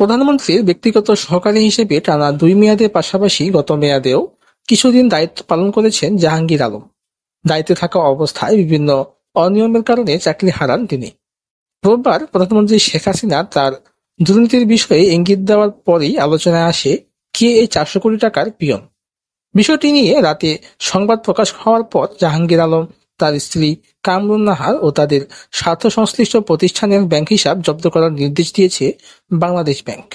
প্রধানমন্ত্রীর ব্যক্তিগত সহকারী হিসেবে টানা 2 মেয়াদের পাশাপাশি গত মেয়াদেও কিছুদিন দায়িত্ব পালন করেছেন জাহাঙ্গীর আলম। দায়িত্বে থাকা অবস্থায় বিভিন্ন অনিয়মের কারণে চাকরি হারান তিনি। রোববার প্রধানমন্ত্রী শেখ হাসিনা তার দুর্নীতির বিষয়ে ইঙ্গিত দেওয়ার পরই আলোচনায় আসে কে এই 400 কোটি টাকার পিয়ন। বিষয়টি নিয়ে রাতে সংবাদ প্রকাশ হওয়ার পর জাহাঙ্গীর আলম, তার স্ত্রী কামরুন নাহার ও তাদের স্বার্থ সংশ্লিষ্ট প্রতিষ্ঠানের ব্যাংক হিসাব জব্দ করার নির্দেশ দিয়েছে বাংলাদেশ ব্যাংক।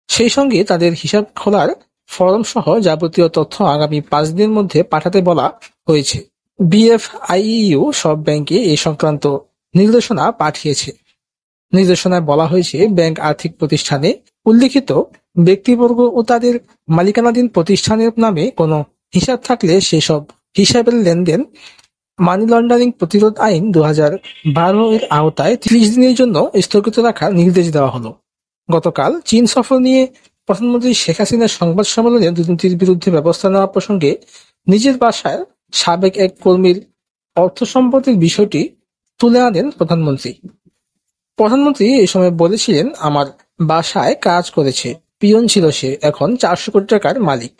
সেই সঙ্গে তাদের হিসাব খোলার ফরম সহ যাবতীয় তথ্য আগামী 5 দিনের মধ্যে পাঠাতে বলা হয়েছে। বিএফআইইউ সব ব্যাংকে এ সংক্রান্ত নির্দেশনা পাঠিয়েছে। নির্দেশনায় বলা হয়েছে, ব্যাংক আর্থিক প্রতিষ্ঠানে উল্লিখিত ব্যক্তিবর্গ ও তাদের মালিকানাধীন প্রতিষ্ঠানের নামে কোনো হিসাব থাকলে সেসব হিসাবের লেনদেন মানি লন্ডারিং প্রতিরোধ আইন 2012 এর আওতায় 30 দিনের জন্য স্থগিত রাখার নির্দেশ দেওয়া হলো। গতকাল চীন সফর নিয়ে প্রধানমন্ত্রী শেখ হাসিনার সংবাদ সম্মেলনে দুর্নীতির বিরুদ্ধে ব্যবস্থা নেওয়ার প্রসঙ্গে নিজের বাসায় সাবেক এক কর্মীর অর্থ সম্পত্তির বিষয়টি তুলে আনেন প্রধানমন্ত্রী। প্রধানমন্ত্রী এই সময় বলেছিলেন, আমার বাসায় কাজ করেছে, পিয়ন ছিল সে, এখন 400 কোটি টাকার মালিক।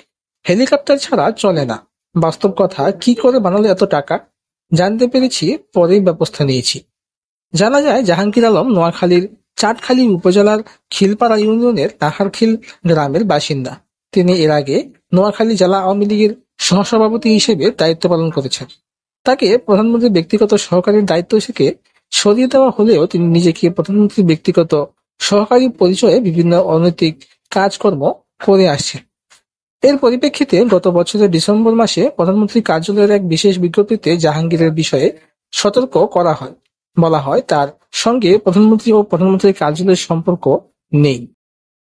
হেলিকপ্টার ছাড়া চলে না। বাস্তব কথা, কি করে বানালো এত টাকা জানতে পেরেছি, পরেই ব্যবস্থা নিয়েছি। জানা যায়, জাহাঙ্গীর আলম নোয়াখালীর চাটখালী উপজেলার খিলপাড়া ইউনিয়নের নাহারখিল গ্রামের বাসিন্দা। তিনি এর আগে নোয়াখালী জেলা আওয়ামী লীগের সহসভাপতি হিসেবে দায়িত্ব পালন করেছেন। তাকে প্রধানমন্ত্রীর ব্যক্তিগত সহকারীর দায়িত্ব থেকে সরিয়ে দেওয়া হলেও তিনি নিজেকে প্রধানমন্ত্রীর ব্যক্তিগত সহকারী পরিচয়ে বিভিন্ন অনৈতিক কাজকর্ম করে আসছেন। এর পরিপ্রেক্ষিতে গত বছরের ডিসেম্বর মাসে প্রধানমন্ত্রীর কার্যালয়ের এক বিশেষ বিজ্ঞপ্তিতে জাহাঙ্গীরের বিষয়ে সতর্ক করা হয়। বলা হয়, তার সঙ্গে প্রধানমন্ত্রী ও প্রধানমন্ত্রীর কার্যালয়ের সম্পর্ক নেই।